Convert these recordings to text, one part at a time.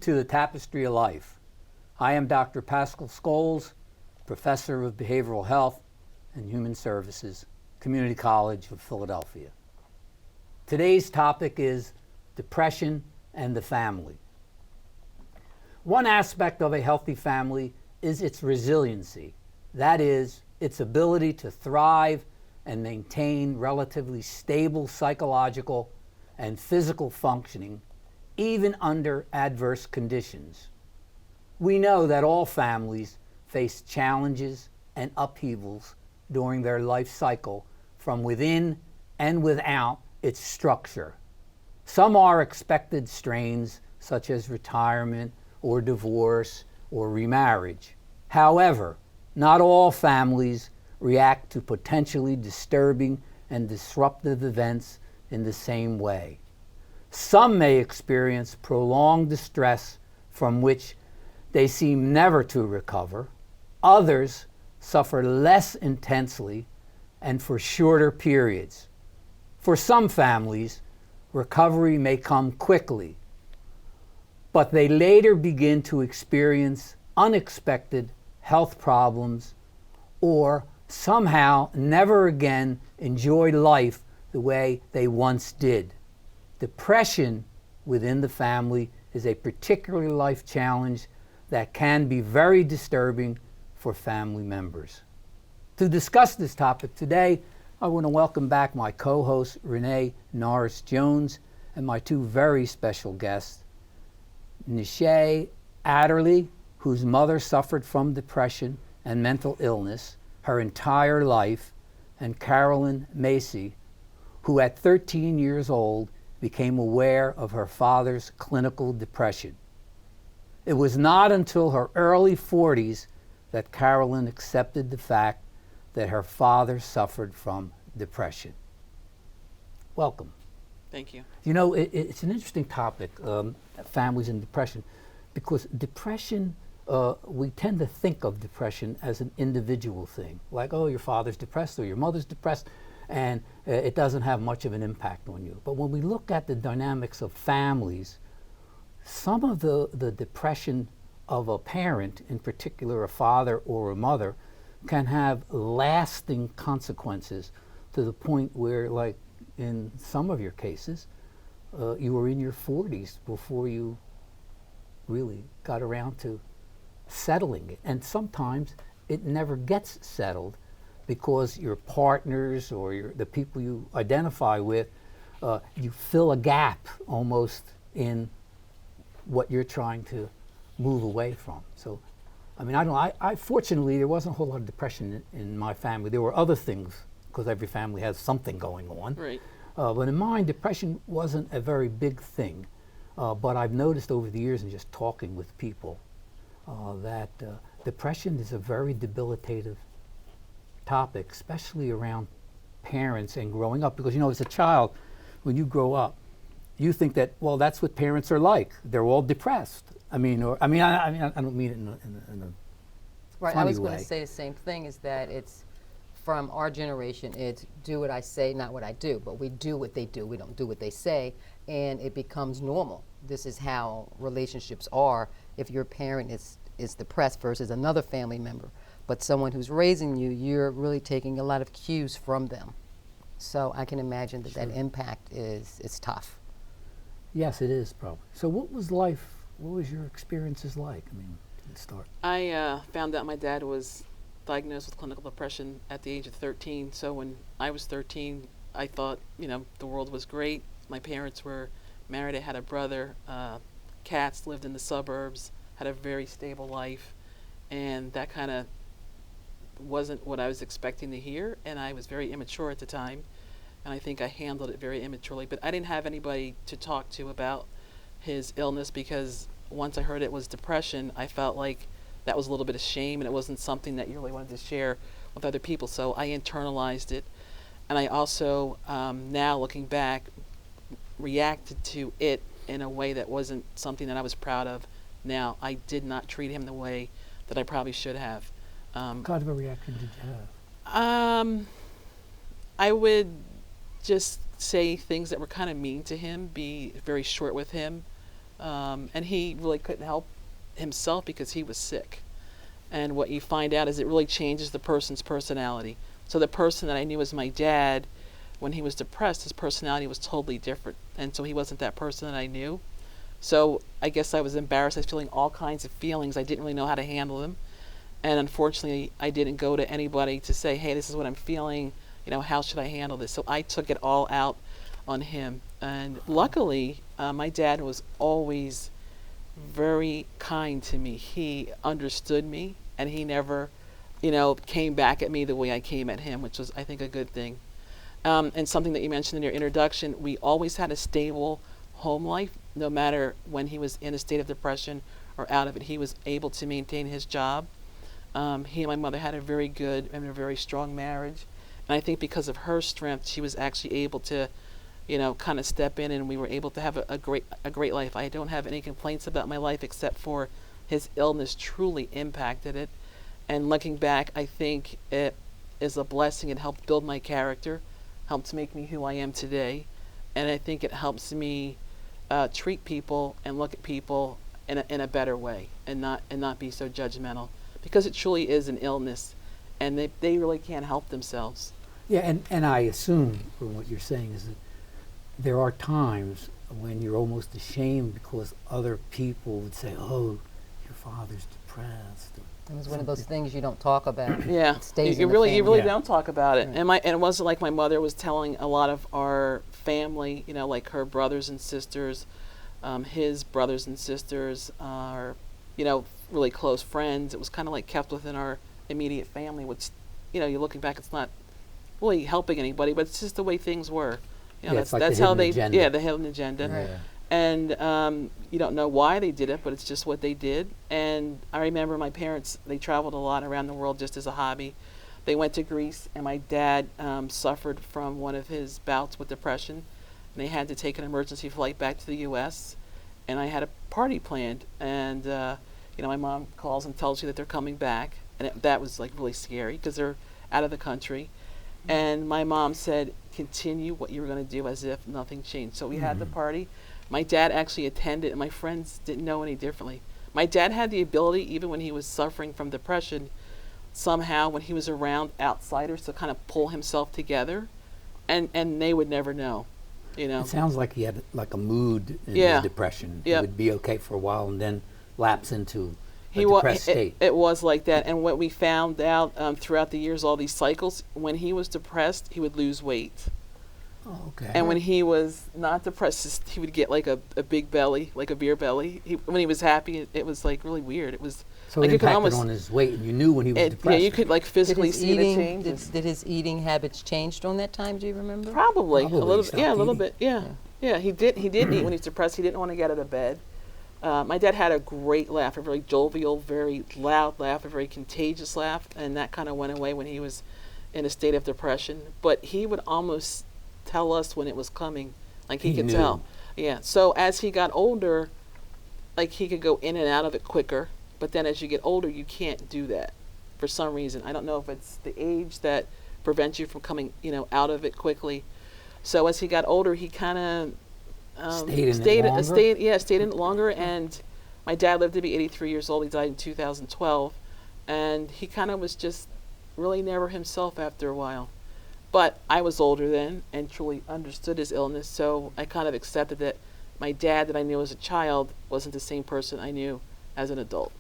to the Tapestry of Life. I am Dr. Pascal Scholes, Professor of Behavioral Health and Human Services, Community College of Philadelphia. Today's topic is depression and the family. One aspect of a healthy family is its resiliency. That is, its ability to thrive and maintain relatively stable psychological and physical functioning even under adverse conditions. We know that all families face challenges and upheavals during their life cycle from within and without its structure. Some are expected strains such as retirement or divorce or remarriage. However, not all families react to potentially disturbing and disruptive events in the same way. Some may experience prolonged distress from which they seem never to recover. Others suffer less intensely and for shorter periods. For some families, recovery may come quickly, but they later begin to experience unexpected health problems or somehow never again enjoy life the way they once did. Depression within the family is a particular life challenge that can be very disturbing for family members. To discuss this topic today, I want to welcome back my co-host Renee Norris-Jones and my two very special guests, Nishay Adderley, whose mother suffered from depression and mental illness her entire life, and Carolyn Macy, who at 13 years old became aware of her father's clinical depression. It was not until her early 40s that Carolyn accepted the fact that her father suffered from depression. Welcome. Thank you. You know, it's an interesting topic, families and depression, because depression, we tend to think of depression as an individual thing, like, oh, your father's depressed or your mother's depressed, and it doesn't have much of an impact on you. But when we look at the dynamics of families, some of the depression of a parent, in particular a father or a mother, can have lasting consequences to the point where, like in some of your cases, you were in your 40s before you really got around to settling it. And sometimes it never gets settled because your partners or the people you identify with, you fill a gap almost in what you're trying to move away from. So, I mean, I fortunately, there wasn't a whole lot of depression in my family. There were other things, because every family has something going on. Right. But in mine, depression wasn't a very big thing. But I've noticed over the years, and just talking with people, that depression is a very debilitative topic, especially around parents and growing up. Because, you know, as a child, when you grow up, you think that, well, that's what parents are like. They're all depressed. I don't mean it in a right. funny I was going way. to say the same thing. Is that it's from our generation. It's do what I say, not what I do. But we do what they do. We don't do what they say, and it becomes normal. This is how relationships are. If your parent is depressed versus another family member, but someone who's raising you, you're really taking a lot of cues from them. So I can imagine that that impact is tough. Yes, it is probably. So what was your experiences like? I mean, let's start. I found out my dad was diagnosed with clinical depression at the age of 13. So when I was 13, I thought, the world was great. My parents were married. I had a brother. Cats, lived in the suburbs, had a very stable life. And that kind of wasn't what I was expecting to hear. And I was very immature at the time. And I think I handled it very immaturely. But I didn't have anybody to talk to about his illness, because once I heard it was depression, I felt like that was a little bit of shame, and it wasn't something that you really wanted to share with other people. So I internalized it. And I also, now looking back, reacted to it in a way that wasn't something that I was proud of. Now, I did not treat him the way that I probably should have. What kind of a reaction did you have? I would just say things that were kind of mean to him, be very short with him, and he really couldn't help himself because he was sick. And what you find out is it really changes the person's personality. So the person that I knew as my dad, when he was depressed, his personality was totally different. And so he wasn't that person that I knew. So I guess I was embarrassed. I was feeling all kinds of feelings. I didn't really know how to handle them. And unfortunately, I didn't go to anybody to say, hey, this is what I'm feeling. How should I handle this? So I took it all out on him. And luckily, my dad was always very kind to me. He understood me, and he never, came back at me the way I came at him, which was, I think, a good thing. And something that you mentioned in your introduction, we always had a stable home life. No matter when he was in a state of depression or out of it, he was able to maintain his job. He and my mother had a very good and a very strong marriage. And I think because of her strength, she was actually able to, kind of step in, and we were able to have a great life. I don't have any complaints about my life except for his illness truly impacted it. And looking back, I think it is a blessing. It helped build my character, helped make me who I am today. And I think it helps me treat people and look at people in a better way, and not be so judgmental, because it truly is an illness, and they really can't help themselves. Yeah, and I assume from what you're saying is that there are times when you're almost ashamed because other people would say, oh, your father's depressed. It was one of those things you don't talk about. Yeah, It stays you in the really family. Yeah. don't talk about it. Right. And it wasn't like my mother was telling a lot of our family, like her brothers and sisters, his brothers and sisters, are, really close friends. It was kind of like kept within our immediate family, which, you're looking back, it's not really helping anybody, but it's just the way things were. Yeah, it's like that's the how hidden they, agenda. yeah, the hidden agenda. Right. Yeah. And you don't know why they did it, but it's just what they did. And I remember my parents, they traveled a lot around the world just as a hobby. They went to Greece, and my dad suffered from one of his bouts with depression, and they had to take an emergency flight back to the U.S., and I had a party planned. And, my mom calls and tells you that they're coming back, and that was like really scary because they're out of the country. And my mom said, continue what you were going to do as if nothing changed. So we had the party. My dad actually attended, and my friends didn't know any differently. My dad had the ability, even when he was suffering from depression, somehow when he was around outsiders, to kind of pull himself together, and they would never know, It sounds like he had like a mood in Yeah. his depression. Yep. He would be okay for a while and then lapse into a He was. depressed state. It was like that. And what we found out throughout the years, all these cycles, when he was depressed, he would lose weight. Oh, okay. And when he was not depressed, he would get like a big belly, like a beer belly. When he was happy, it was like really weird. It was so like it you could impacted almost, on his weight, and you knew when he was yeah, depressed. you could like physically Did his see the eating, changes. did his eating habits changed on that time? Do you remember? Probably a Probably little stopped bit. Yeah, a little eating. bit. Yeah. Yeah, he did eat when he was depressed. He didn't want to get out of bed. My dad had a great laugh, a very jovial, very loud laugh, a very contagious laugh, and that kind of went away when he was in a state of depression. But he would almost tell us when it was coming, like he could knew. tell. Yeah. So as he got older, like he could go in and out of it quicker. But then as you get older, you can't do that for some reason. I don't know if it's the age that prevents you from coming, out of it quickly. So as he got older, he kind of Stayed in it longer? stayed in it longer. And my dad lived to be 83 years old. He died in 2012, and he kind of was just really never himself after a while. But I was older then and truly understood his illness, so I kind of accepted that my dad that I knew as a child wasn't the same person I knew as an adult.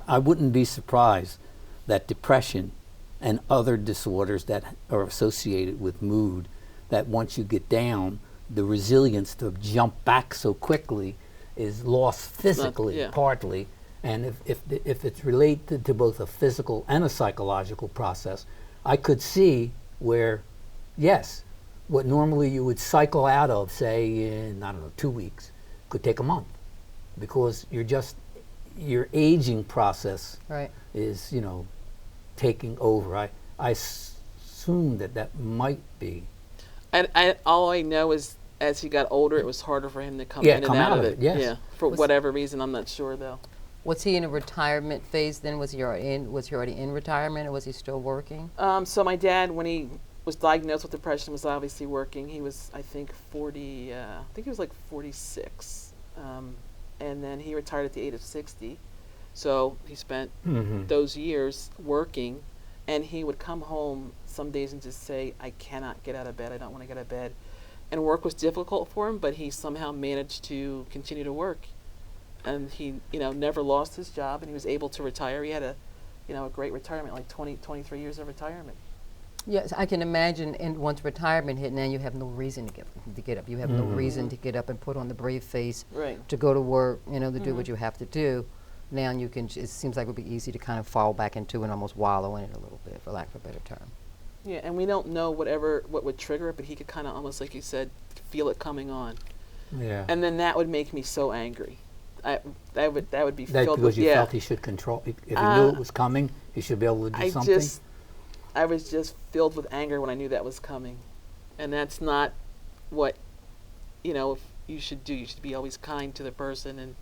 I wouldn't be surprised that depression and other disorders that are associated with mood, that once you get down, the resilience to jump back so quickly is lost physically, yeah. partly. And if it's related to both a physical and a psychological process, I could see where, yes, what normally you would cycle out of, say, in, 2 weeks, could take a month, because your aging process Right. is, taking over. I assume that might be. All I know is as he got older, it was harder for him to come Yeah, in come and out of it. yes. Yeah, for Was- whatever reason, I'm not sure though. Was he in a retirement phase then? Was he already in retirement, or was he still working? So my dad, when he was diagnosed with depression, was obviously working. He was, I think, 40. I think he was like 46. and then he retired at the age of 60. So he spent Mm-hmm. those years working, and he would come home some days and just say, I cannot get out of bed. I don't want to get out of bed. And work was difficult for him, but he somehow managed to continue to work. And he, never lost his job, and he was able to retire. He had a great retirement, like 23 years of retirement. Yes, I can imagine. And once retirement hit, now you have no reason to get up. You have no reason to get up and put on the brave face Right. to go to work. To do what you have to do. Now you can. It seems like it would be easy to kind of fall back into and almost wallow in it a little bit, for lack of a better term. Yeah, and we don't know what would trigger it, but he could kind of almost, like you said, feel it coming on. Yeah. And then that would make me so angry. That would be That filled because with you felt he should control. If he knew it was coming, he should be able to do something. I was just filled with anger when I knew that was coming, and that's not what you should do. You should be always kind to the person, and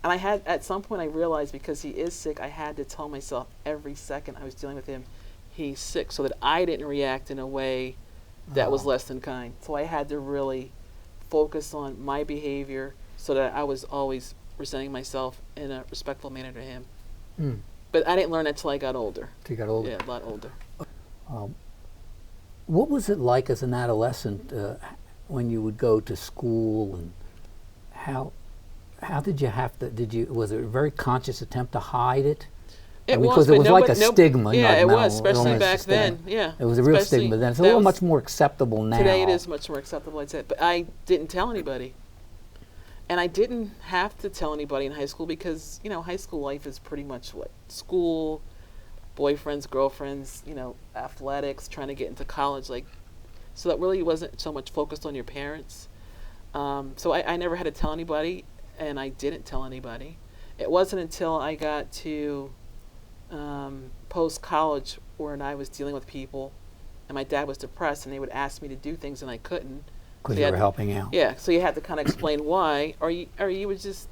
I had, at some point, I realized, because he is sick, I had to tell myself every second I was dealing with him, he's sick, so that I didn't react in a way that was less than kind. So I had to really focus on my behavior so that I was always presenting myself in a respectful manner to him. Mm. But I didn't learn that until I got older. Till you got older. Yeah, a lot older. What was it like as an adolescent when you would go to school, and how did you have to? Was it a very conscious attempt to hide it? It was, because it but was like a stigma. Yeah, like it mental was, especially illness back stigma. then. Yeah, It was a real especially stigma then. It's a that little was- much more acceptable now. Today it is much more acceptable, I'd say. But I didn't tell anybody. And I didn't have to tell anybody in high school because, high school life is pretty much what? School, boyfriends, girlfriends, athletics, trying to get into college. So that really wasn't so much focused on your parents. So I never had to tell anybody, and I didn't tell anybody. It wasn't until I got to post-college when I was dealing with people, and my dad was depressed, and they would ask me to do things, and I couldn't. Because So you had were to- helping out. Yeah, so you had to kind of explain why, or you would just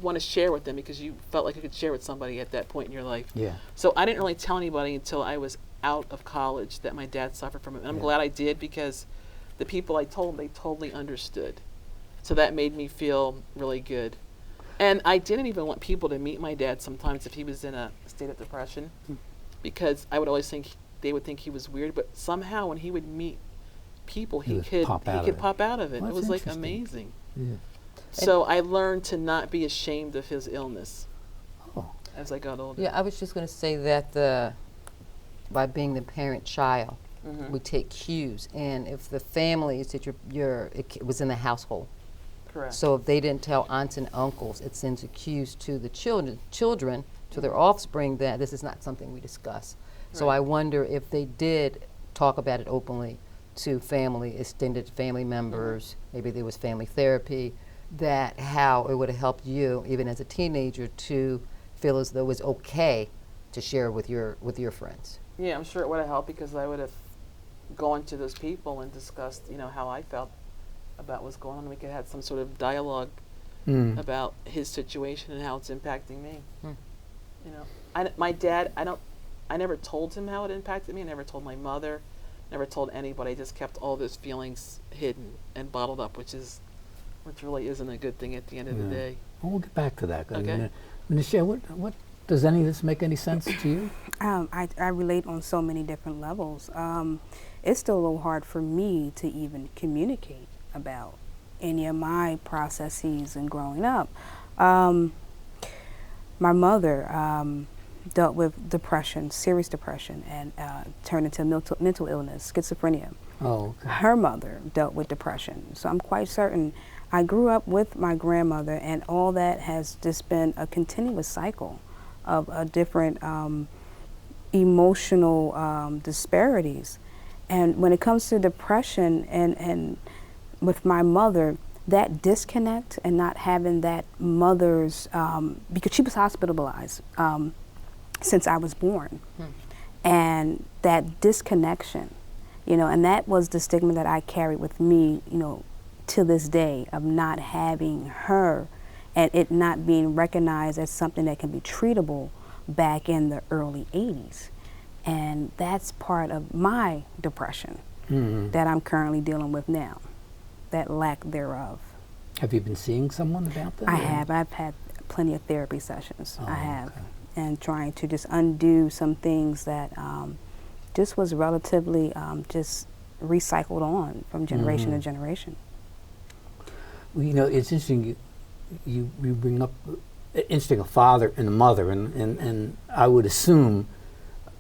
want to share with them because you felt like you could share with somebody at that point in your life. Yeah. So I didn't really tell anybody until I was out of college that my dad suffered from it. And I'm Yeah. glad I did, because the people I told, they totally understood. So that made me feel really good. And I didn't even want people to meet my dad sometimes if he was in a state of depression, because I would always think they would think he was weird. But somehow when he would meet people, he would could pop out of it. pop out of it. Well, it that's was like interesting. amazing. Yeah. So I learned to not be ashamed of his illness Oh. as I got older. Yeah, I was just going to say that by being the parent-child, Mm-hmm. we take cues, and if the families that it was in the household. Correct. So if they didn't tell aunts and uncles, it sends a cues to the children, to their offspring, that this is not something we discuss. So Right. I wonder if they did talk about it openly to extended family members, maybe there was family therapy, that how it would have helped you, even as a teenager, to feel as though it was okay to share with your friends. Yeah, I'm sure it would have helped, because I would have gone to those people and discussed, how I felt about what's going on. We could have had some sort of dialogue Mm. about his situation and how it's impacting me. Hmm. My dad, I never told him how it impacted me. I never told my mother, never told anybody. I just kept all those feelings hidden and bottled up, which really isn't a good thing at the end of the Yeah. day. Well, we'll get back to that. Okay. Michelle, what does any of this make any sense to you? I relate on so many different levels. It's still a little hard for me to even communicate about any of my processes and growing up. My mother dealt with depression, serious depression, and turned into mental illness, schizophrenia. Oh, okay. Her mother dealt with depression. So I'm quite certain I grew up with my grandmother, and all that has just been a continuous cycle of different emotional disparities. And when it comes to depression and with my mother, that disconnect and not having that mother's, because she was hospitalized since I was born, and that disconnection, and that was the stigma that I carried with me, to this day, of not having her and it not being recognized as something that can be treatable back in the early 80s. And that's part of my depression Mm-hmm. that I'm currently dealing with now, that lack thereof. Have you been seeing someone about that? I or- have. I've had plenty of therapy sessions. Oh, I have. okay. And trying to just undo some things that just was relatively just recycled on from generation to generation. Well, you know, it's interesting. You bring up interesting a father and a mother, and I would assume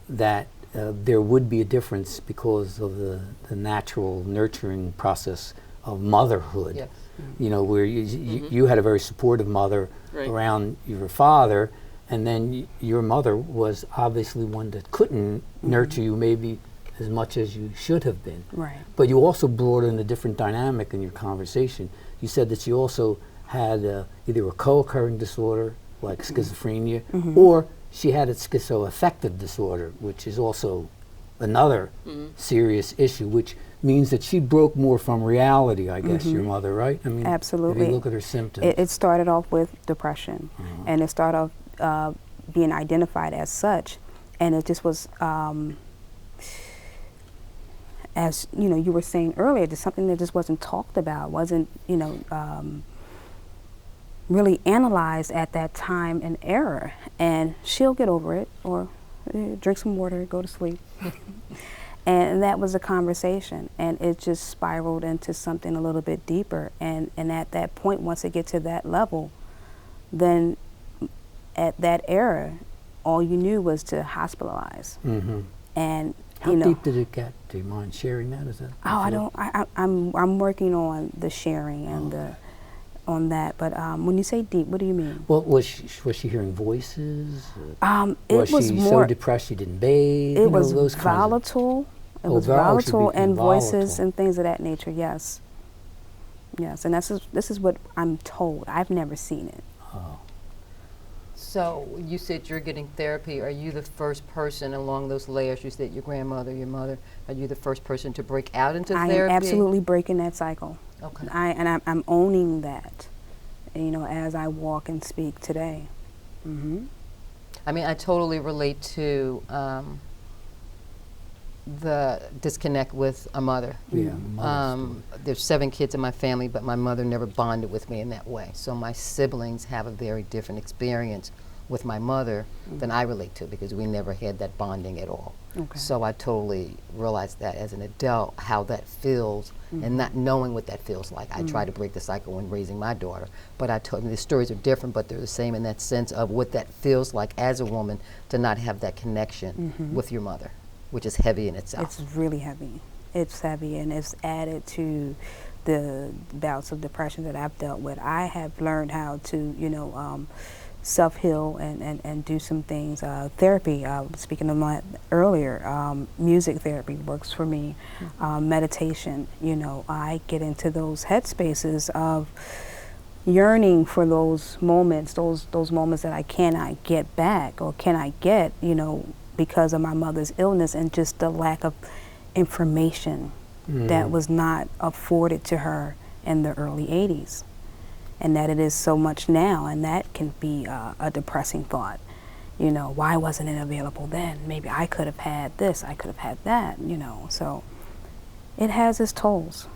that there would be a difference because of the natural nurturing process of motherhood. Yes. You know, where you had a very supportive mother Right. around your father, and then your mother was obviously one that couldn't nurture you maybe as much as you should have been. Right. But you also brought in a different dynamic in your conversation. You said that she also had either a co-occurring disorder, like schizophrenia, or she had a schizoaffective disorder, which is also another serious issue, which means that she broke more from reality, I guess, your mother, right? I mean, Absolutely. if you look at her symptoms. It started off with depression, and it started off being identified as such, and it just was, as you know, you were saying earlier, just something that just wasn't talked about, wasn't really analyzed at that time and era. And she'll get over it, or drink some water, go to sleep. And that was a conversation, and it just spiraled into something a little bit deeper. And at that point, once it gets to that level, then at that era, all you knew was to hospitalize. And How you know, deep did it get? Do you mind sharing that? Is that? oh, I don't. I'm working on the sharing and the on that. But when you say deep, what do you mean? Well, was she hearing voices? It was was she more. so depressed she didn't bathe? It You know, was those kinds of- volatile. It Oh, was volatile, she volatile became and voices volatile. and things of that nature. Yes. Yes, and this is what I'm told. I've never seen it. So you said you're getting therapy. Are you the first person along those layers? You said your grandmother, your mother. Are you the first person to break out into I therapy? am absolutely breaking that cycle. Okay. I'm owning that, you know, as I walk and speak today. I mean, I totally relate to the disconnect with a mother. Yeah, mother's There's 7 kids in my family, but my mother never bonded with me in that way. So my siblings have a very different experience with my mother than I relate to, because we never had that bonding at all. Okay. So I totally realized that as an adult, how that feels, and not knowing what that feels like. I try to break the cycle when raising my daughter, but I told the stories are different, but they're the same in that sense of what that feels like as a woman to not have that connection with your mother, which is heavy in itself. It's really heavy. It's heavy, and it's added to the bouts of depression that I've dealt with. I have learned how to, you know, self-heal and do some things. Therapy, speaking of my earlier, music therapy works for me. Meditation, you know, I get into those headspaces of yearning for those moments, those moments that I cannot get back or cannot get, you know, because of my mother's illness and just the lack of information that was not afforded to her in the early 80s. And that it is so much now, and that can be a depressing thought. You know, why wasn't it available then? Maybe I could have had this, I could have had that, you know. So it has its tolls.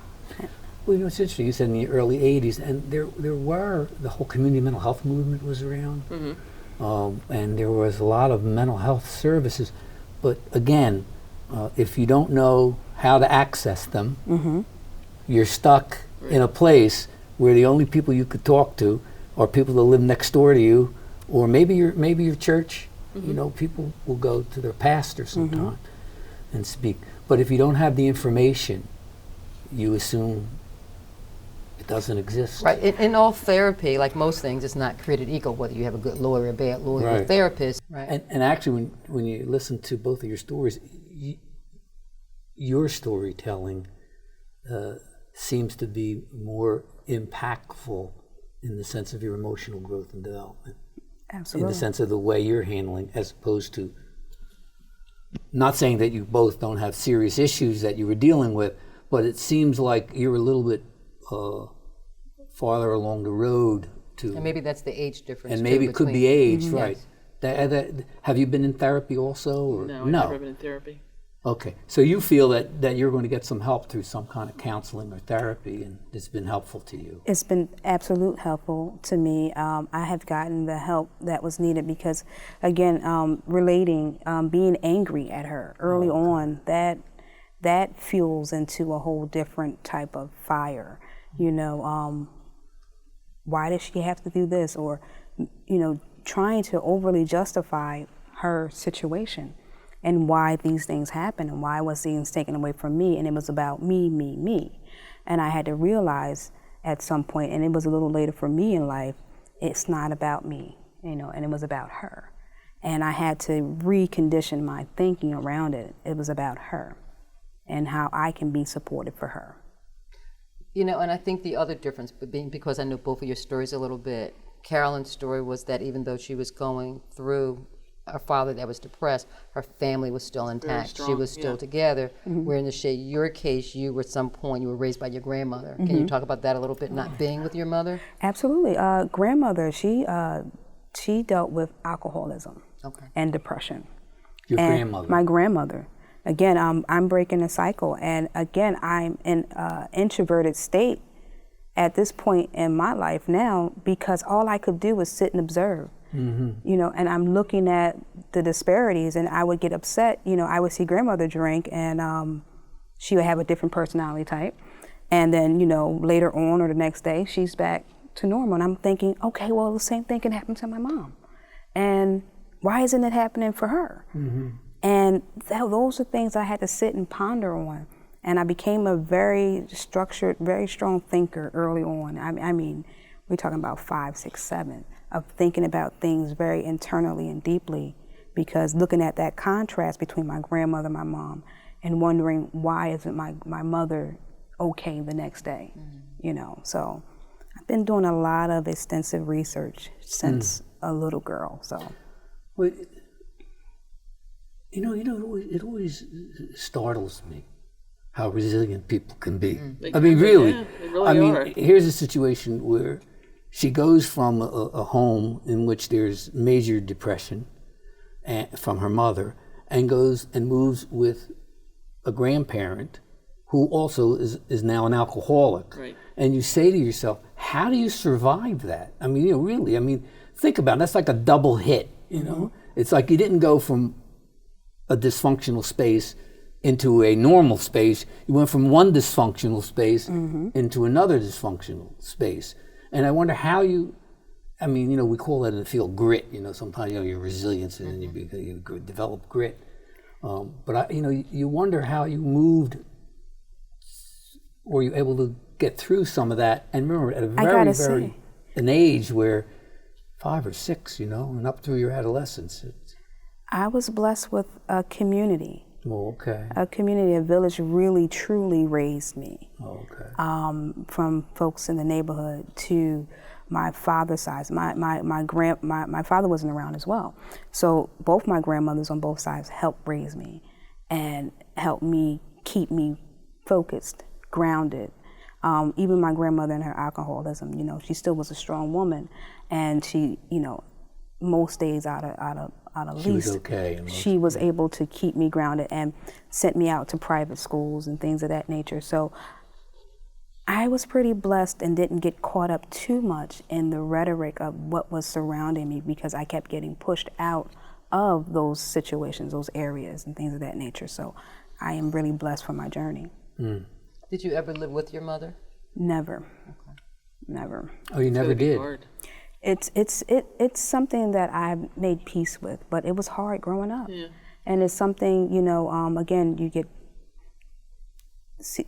Well, you know, it's interesting. You said in the early 80s, and there were, the whole community mental health movement was around. And there was a lot of mental health services. But again, if you don't know how to access them, you're stuck in a place where the only people you could talk to are people that live next door to you, or maybe your church. You know, people will go to their pastor sometime and speak. But if you don't have the information, you assume it doesn't exist. Right. In all therapy, like most things, it's not created equal, whether you have a good lawyer, a bad lawyer, or Right. therapist. Right. And actually, when you listen to both of your stories, your storytelling seems to be more impactful in the sense of your emotional growth and development. Absolutely. In the sense of the way you're handling, as opposed to, not saying that you both don't have serious issues that you were dealing with, but it seems like you're a little bit farther along the road to, And maybe that's the age difference. and too, maybe it could be between- age, right? Have you been in therapy also? Or? No, I've never been in therapy. Okay, so you feel that you're going to get some help through some kind of counseling or therapy, and it's been helpful to you. It's been absolute helpful to me. I have gotten the help that was needed because, again, relating, being angry at her early on, that fuels into a whole different type of fire. You know, why does she have to do this? Or, you know, trying to overly justify her situation and why these things happen and why was things taken away from me, and it was about me, me, me. And I had to realize at some point, and it was a little later for me in life, it's not about me, you know, and it was about her. And I had to recondition my thinking around it. It was about her and how I can be supportive for her. You know, and I think the other difference, being because I know both of your stories a little bit, Carolyn's story was that even though she was going through a father that was depressed, her family was still intact. She was still together. Where in your case, you were at some point, you were raised by your grandmother. Can you talk about that a little bit, not being with your mother? Absolutely. Grandmother, she dealt with alcoholism and depression. Your And grandmother. My grandmother. Again, I'm breaking a cycle, and again, I'm in an introverted state at this point in my life now because all I could do was sit and observe. You know, and I'm looking at the disparities, and I would get upset. You know, I would see grandmother drink, and she would have a different personality type, and then, you know, later on or the next day, she's back to normal. And I'm thinking, okay, well, the same thing can happen to my mom, and why isn't it happening for her? And those are things I had to sit and ponder on. And I became a very structured, very strong thinker early on. I mean, we're talking about 5, 6, 7. Of thinking about things very internally and deeply, because looking at that contrast between my grandmother and my mom and wondering why isn't my mother okay the next day, you know. So I've been doing a lot of extensive research since a little girl, so. Well, it always startles me how resilient people can be. I mean, really. Yeah, they really I mean, are. here's a situation where she goes from a home in which there's major depression from her mother, and goes and moves with a grandparent who also is now an alcoholic. Right. And you say to yourself, how do you survive that? I mean, you know, really, I mean, think about it. That's like a double hit, you know? It's like you didn't go from a dysfunctional space into a normal space. You went from one dysfunctional space into another dysfunctional space. And I wonder how I mean, you know, we call that in the field grit. You know, sometimes, you know, your resilience and then you develop grit. But you wonder how you moved, or you able to get through some of that. And remember, at a very an age where 5 or 6, you know, and up through your adolescence. I was blessed with a community. Oh, okay. A community, a village really, truly raised me. Oh, okay. From folks in the neighborhood to my father's side. My father wasn't around as well. So both my grandmothers on both sides helped raise me and helped me keep me focused, grounded. Even my grandmother and her alcoholism, you know, she still was a strong woman, and she, you know, most days out of She least, was okay. she was able to keep me grounded and sent me out to private schools and things of that nature. So I was pretty blessed and didn't get caught up too much in the rhetoric of what was surrounding me, because I kept getting pushed out of those situations, those areas and things of that nature. So I am really blessed for my journey. Did you ever live with your mother? Never. Never. Oh, you never did? Hard. It's something that I've made peace with, but it was hard growing up. Yeah. And it's something, you know, again, you get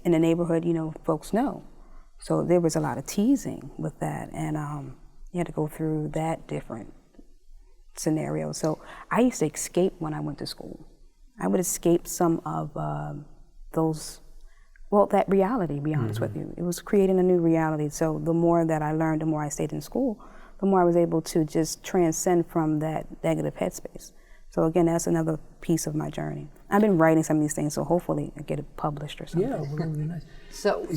in the neighborhood, you know, folks know. So there was a lot of teasing with that, and you had to go through that different scenario. So I used to escape when I went to school. I would escape some of that reality, to be honest with you. It was creating a new reality. So the more that I learned, the more I stayed in school, the more I was able to just transcend from that negative headspace. So again, that's another piece of my journey. I've been writing some of these things, so hopefully I get it published or something. Yeah, well, that would be nice. So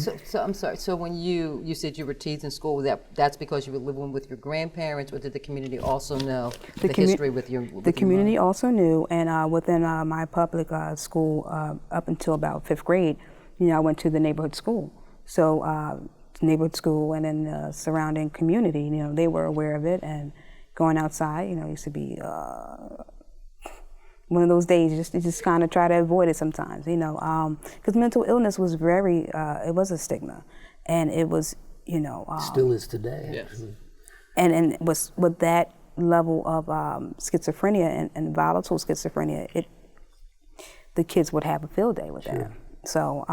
I'm sorry. So when you said you were teased in school, that's because you were living with your grandparents, or did the community also know the history with your? The community also knew, and within my public school, up until about 5th grade, I went to the neighborhood school. So neighborhood school and then the surrounding community, they were aware of it, and going outside, used to be one of those days you just kind of try to avoid it sometimes, because mental illness was it was a stigma, and it was, Still is today. Yes. and was with that level of schizophrenia and volatile schizophrenia, the kids would have a field day with that. So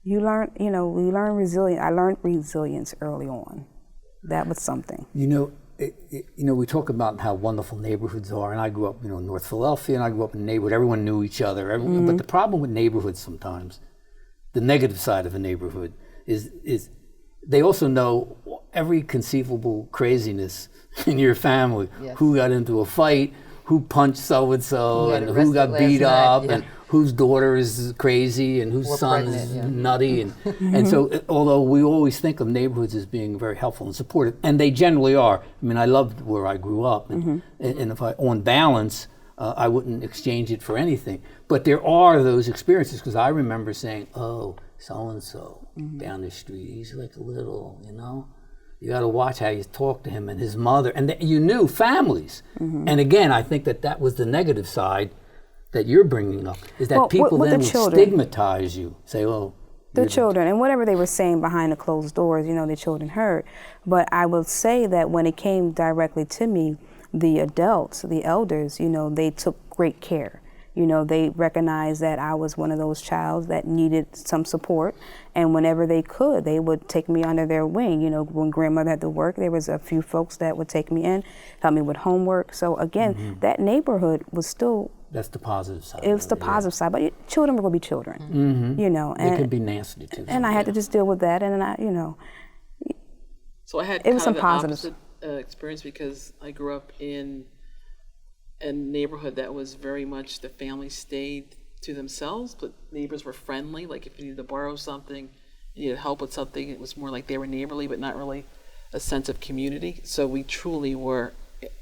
you learn, we learn resilience. I learned resilience early on. That was something. We talk about how wonderful neighborhoods are, and I grew up, in North Philadelphia, and I grew up in a neighborhood. Everyone knew each other. But the problem with neighborhoods sometimes, the negative side of a neighborhood, is they also know every conceivable craziness in your family. Yes. Who got into a fight, who punched so-and-so, and who got arrested beat last up, night, and whose daughter is crazy, and whose Or son pregnant, is yeah. nutty. And so, although we always think of neighborhoods as being very helpful and supportive, and they generally are. I mean, I loved where I grew up, and if on balance, I wouldn't exchange it for anything. But there are those experiences, because I remember saying, oh, so-and-so down the street, he's like a little, you got to watch how you talk to him and his mother. And you knew families. And again, I think that was the negative side that you're bringing up, is that people then would stigmatize you, say, oh. The children, and whatever they were saying behind the closed doors, the children heard. But I will say that when it came directly to me, the adults, the elders, they took great care. They recognized that I was one of those childs that needed some support, and whenever they could, they would take me under their wing. When grandmother had to work, there was a few folks that would take me in, help me with homework. So again, that neighborhood was still. That's the positive side. It was the positive side, but children were going to be children, and they could be nasty too. And I had to just deal with that, and So I had it was some the positives. opposite experience, because I grew up in a neighborhood that was very much the family stayed to themselves, but neighbors were friendly. Like if you needed to borrow something, you needed help with something, it was more like they were neighborly, but not really a sense of community. So we truly were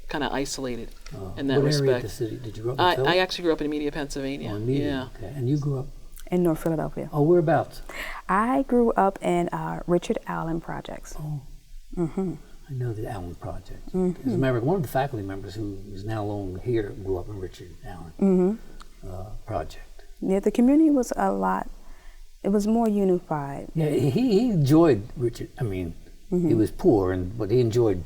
kind of isolated in that respect. What area of the city did you grow up in? I actually grew up in Media, Pennsylvania. Oh, in Media. Yeah. Okay. And you grew up? In North Philadelphia. Oh, whereabouts? I grew up in Richard Allen Projects. Oh. I know the Allen Project. As a matter of fact, one of the faculty members who is now alone here grew up in Richard Allen Project. Yeah, the community was a lot. It was more unified. Yeah, he enjoyed Richard. I mean, he was poor, but he enjoyed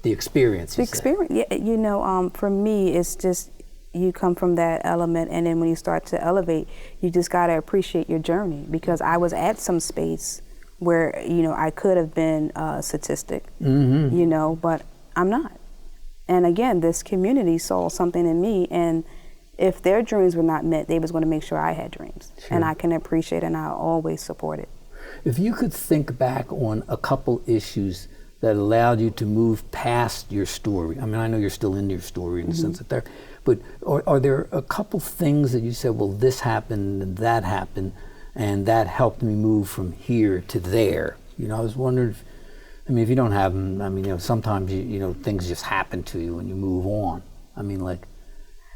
the experience. The experience, yeah. For me, it's just you come from that element, and then when you start to elevate, you just got to appreciate your journey, because I was at some space where I could have been a statistic, but I'm not. And again, this community saw something in me, and if their dreams were not met, they was going to make sure I had dreams. Sure. And I can appreciate it, and I always support it. If you could think back on a couple issues that allowed you to move past your story. I mean, I know you're still in your story in the sense that but are there a couple things that you said, well, this happened and that happened, and that helped me move from here to there? I was wondering, if you don't have them, sometimes, things just happen to you and you move on.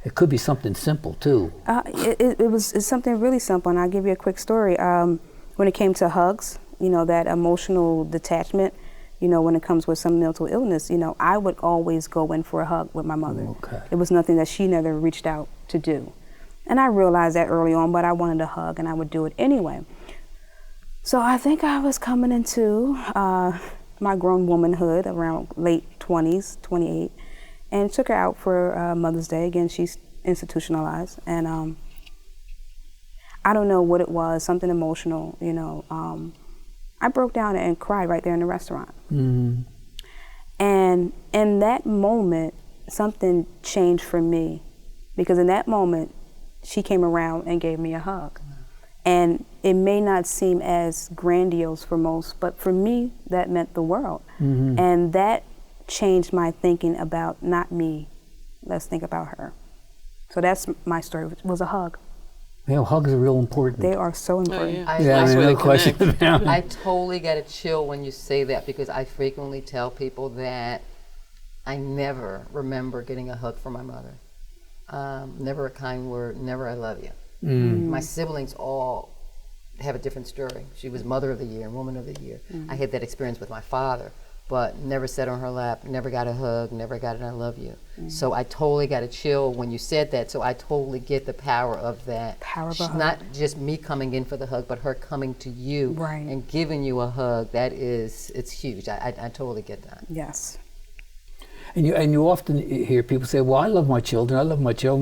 It could be something simple too. It's something really simple, and I'll give you a quick story. When it came to hugs, that emotional detachment, when it comes with some mental illness, I would always go in for a hug with my mother. Okay. It was nothing that she never reached out to do. And I realized that early on, but I wanted a hug, and I would do it anyway. So I think I was coming into my grown womanhood around late 20s, 28, and took her out for Mother's Day. Again, she's institutionalized, and I don't know what it was, something emotional, I broke down and cried right there in the restaurant. And in that moment, something changed for me, because in that moment, she came around and gave me a hug. And it may not seem as grandiose for most, but for me, that meant the world. And that changed my thinking about not me, let's think about her. So that's my story, was a hug. Yeah, hugs are real important. They are so Oh, important. yeah. I- Yeah, Nice I mean, way no to question connect. about it. I totally get a chill when you say that because I frequently tell people that I never remember getting a hug from my mother. Never a kind word, never I love you. My siblings all have a different story. She was Mother of the Year and Woman of the Year. I had that experience with my father, but never sat on her lap, never got a hug, never got an I love you. So I totally got a chill when you said that, so I totally get the power of that. Power of a She's hug. not just me coming in for the hug, but her coming to you Right. and giving you a hug. That is, it's huge. I totally get that. Yes. And you often hear people say, well, I love my children,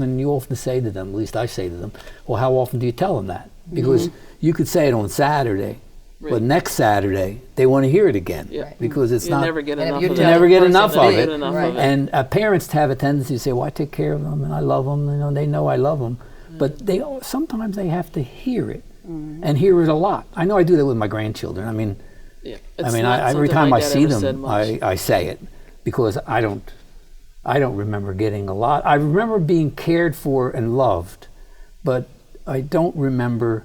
and you often say to them, at least I say to them, well, how often do you tell them that? Because you could say it on Saturday, but Right. next Saturday, they want to hear it again. Yeah. Right. Because it's You not, never get And if enough you of you it. never get person enough that of is, it. enough right. of it. And parents have a tendency to say, well, I take care of them, and I love them, they know I love them. But sometimes they have to hear it, and hear it a lot. I know I do that with my grandchildren. I mean, Yeah. I It's mean, not every something time my I dad see ever said them, much. I say it because I don't remember getting a lot. I remember being cared for and loved, but I don't remember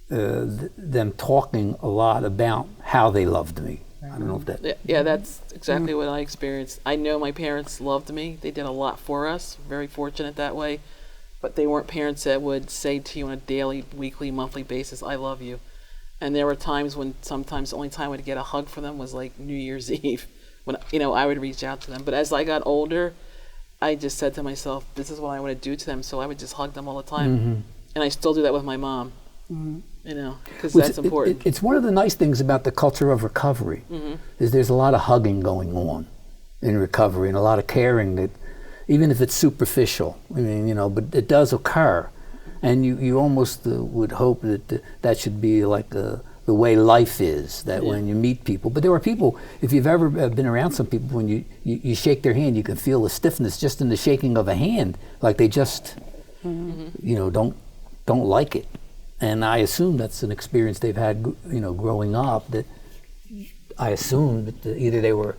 them talking a lot about how they loved me. I don't know if that. Yeah, that's exactly what I experienced. I know my parents loved me. They did a lot for us. Very fortunate that way. But they weren't parents that would say to you on a daily, weekly, monthly basis, I love you. And there were times when sometimes the only time I would get a hug from them was like New Year's Eve when, I would reach out to them. But as I got older, I just said to myself, this is what I want to do to them. So I would just hug them all the time. And I still do that with my mom, because Which that's important. It's one of the nice things about the culture of recovery is there's a lot of hugging going on in recovery and a lot of caring that, even if it's superficial, I mean, but it does occur. And you almost would hope that that should be like the way life is, that when you meet people. But there are people, if you've ever been around some people, when you shake their hand, you can feel the stiffness just in the shaking of a hand, like they just, don't like it. And I assume that's an experience they've had, growing up, that I assume that either they were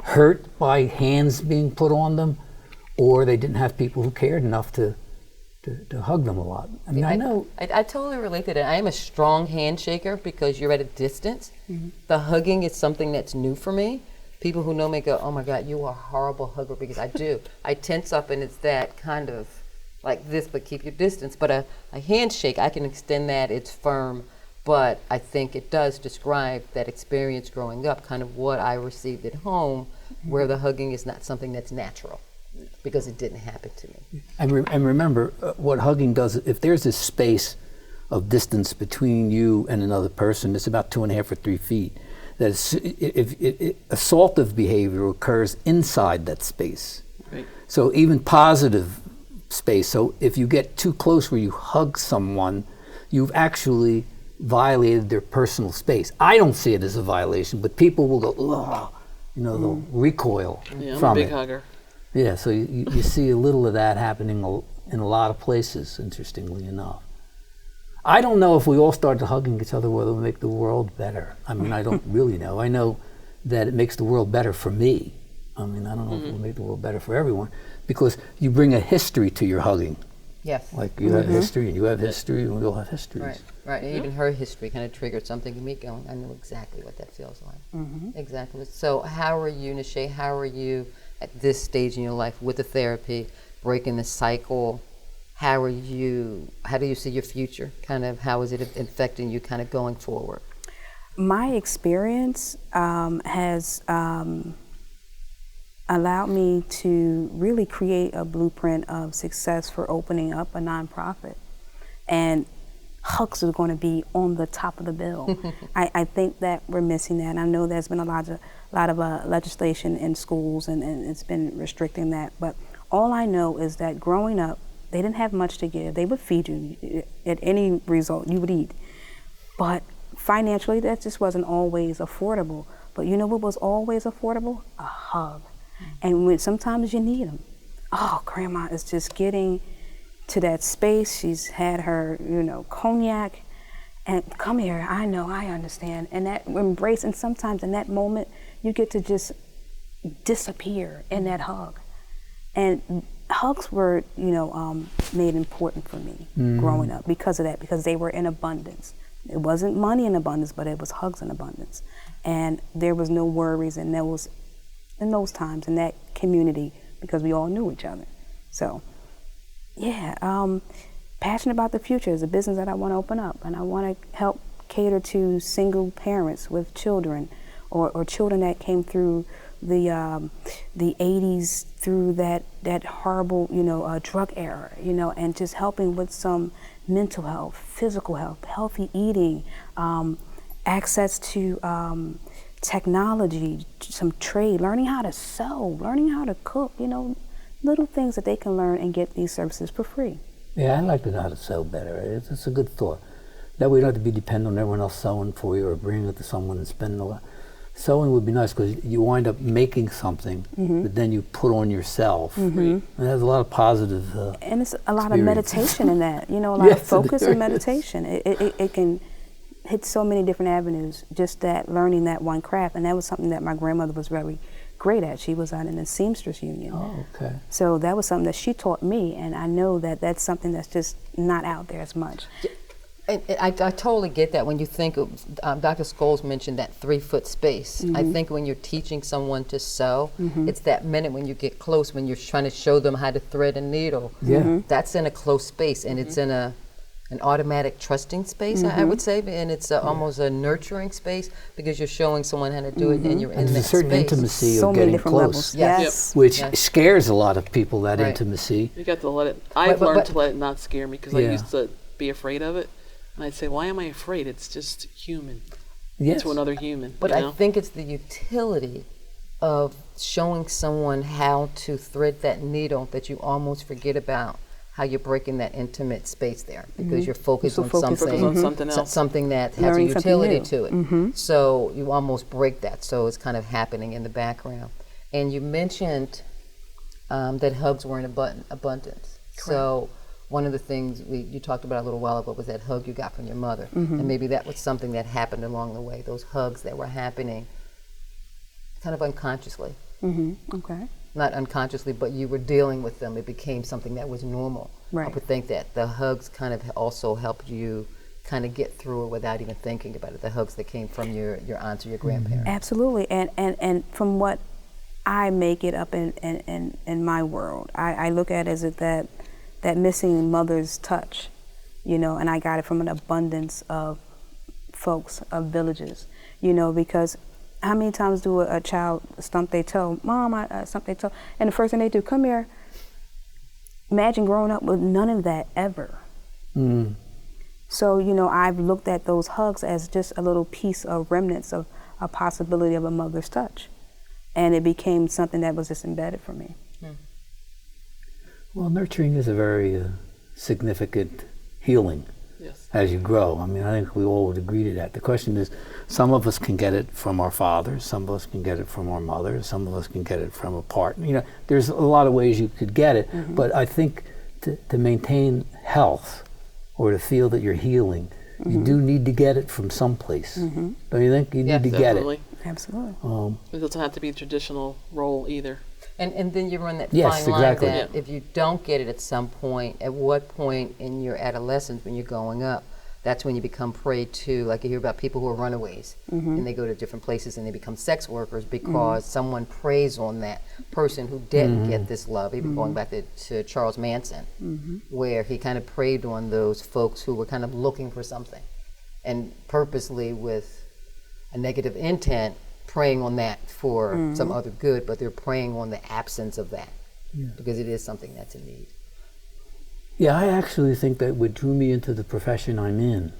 hurt by hands being put on them, or they didn't have people who cared enough to hug them a lot. I mean, I know. I totally relate to that. I am a strong handshaker because you're at a distance. The hugging is something that's new for me. People who know me go, oh my God, you are a horrible hugger, because I do. I tense up and it's that kind of like this, but keep your distance. But a handshake, I can extend that, it's firm, but I think it does describe that experience growing up, kind of what I received at home, where the hugging is not something that's natural, because it didn't happen to me. And remember, what hugging does, if there's this space of distance between you and another person, it's about 2.5 or 3 feet, that if assaultive behavior occurs inside that space. Right. So even positive space. So if you get too close where you hug someone, you've actually violated their personal space. I don't see it as a violation, but people will go, ugh, they'll recoil Yeah, I'm from a big it. hugger. Yeah, so you see a little of that happening in a lot of places, interestingly enough. I don't know if we all started hugging each other whether it would make the world better. I mean, I don't really know. I know that it makes the world better for me. I mean, I don't know if it will make the world better for everyone, because you bring a history to your hugging. Yes. Like you have history, and you have history, and we all have histories. Right, right. And even her history kind of triggered something in me going, I know exactly what that feels like. Exactly. So how are you, Nisha, how are you at this stage in your life with the therapy, breaking the cycle? How do you see your future? Kind of, how is it affecting you kind of going forward? My experience has allowed me to really create a blueprint of success for opening up a nonprofit. And hugs are going to be on the top of the bill. I think that we're missing that. I know there's been a lot of legislation in schools, and it's been restricting that. But all I know is that growing up, they didn't have much to give. They would feed you at any result you would eat. But financially, that just wasn't always affordable. But you know what was always affordable? A hug. And when sometimes you need them. Oh, Grandma is just getting to that space. She's had her, cognac, and come here, I know, I understand. And that embrace, and sometimes in that moment, you get to just disappear in that hug. And hugs were, made important for me growing up because of that, because they were in abundance. It wasn't money in abundance, but it was hugs in abundance. And there was no worries in those times, in that community, because we all knew each other. So, yeah, passionate about the future. It's a business that I want to open up, and I want to help cater to single parents with children, or children that came through the 80s, through that horrible, drug era, and just helping with some mental health, physical health, healthy eating, access to technology, some trade, learning how to sew, learning how to cook, little things that they can learn and get these services for free. Yeah, I'd like to know how to sew better. It's a good thought. That way you don't have to be dependent on everyone else sewing for you or bringing it to someone and spending a lot. Sewing would be nice because you wind up making something that then you put on yourself. And there's a lot of positive and it's a lot of meditation in that, a lot of focus and meditation. It can hit so many different avenues, just that learning that one craft. And that was something that my grandmother was very great at. She was in the Seamstress Union. Oh, okay. So that was something that she taught me, and I know that that's something that's just not out there as much. And I totally get that. When you think of, Dr. Scholes mentioned that 3-foot space. I think when you're teaching someone to sew, it's that minute when you get close, when you're trying to show them how to thread a needle. That's in a close space, and it's in an automatic trusting space, I would say, and it's almost a nurturing space because you're showing someone how to do it, and you're in and that there's a certain space. intimacy So of many getting different close, levels. Yes. which scares a lot of people, that Right. intimacy. You got to let it. I've But- learned to let it not scare me because I Yeah. used to be afraid of it, and I'd say, "Why am I afraid? It's just human Yes. to another human." But you I know? think it's the utility of showing someone how to thread that needle that you almost forget about how you're breaking that intimate space there because you're focused So on focused something, on something else. something that has a Learning something utility new. to it. So you almost break that. So it's kind of happening in the background. And you mentioned that hugs were in abundance. So one of the things you talked about a little while ago was that hug you got from your mother. And maybe that was something that happened along the way, those hugs that were happening kind of unconsciously. Okay. Not unconsciously, but you were dealing with them. It became something that was normal. I Right. would think that the hugs kind of also helped you kind of get through it without even thinking about it. The hugs that came from your aunts or your grandparents. Absolutely. And from what I make it up in my world, I look at it as that missing mother's touch, and I got it from an abundance of folks, of villages, because how many times do a child stump their toe? Mom, I stumped their toe. And the first thing they do, come here. Imagine growing up with none of that ever. So, I've looked at those hugs as just a little piece of remnants of a possibility of a mother's touch. And it became something that was just embedded for me. Well, nurturing is a very significant healing Yes. as you grow. I mean, I think we all would agree to that. The question is, some of us can get it from our fathers, some of us can get it from our mothers, some of us can get it from a partner. There's a lot of ways you could get it, but I think to maintain health or to feel that you're healing, you do need to get it from someplace. Don't you think? You need to get Definitely. it. Absolutely. It doesn't have to be a traditional role either. And then you run that Yes, fine line exactly. that if you don't get it at some point, at what point in your adolescence when you're growing up, that's when you become prey to, like you hear about people who are runaways and they go to different places and they become sex workers because someone preys on that person who didn't get this love. Even going back to Charles Manson, where he kind of preyed on those folks who were kind of looking for something and purposely with a negative intent preying on that for some other good, but they're preying on the absence of that because it is something that's in need. Yeah, I actually think that what drew me into the profession I'm in,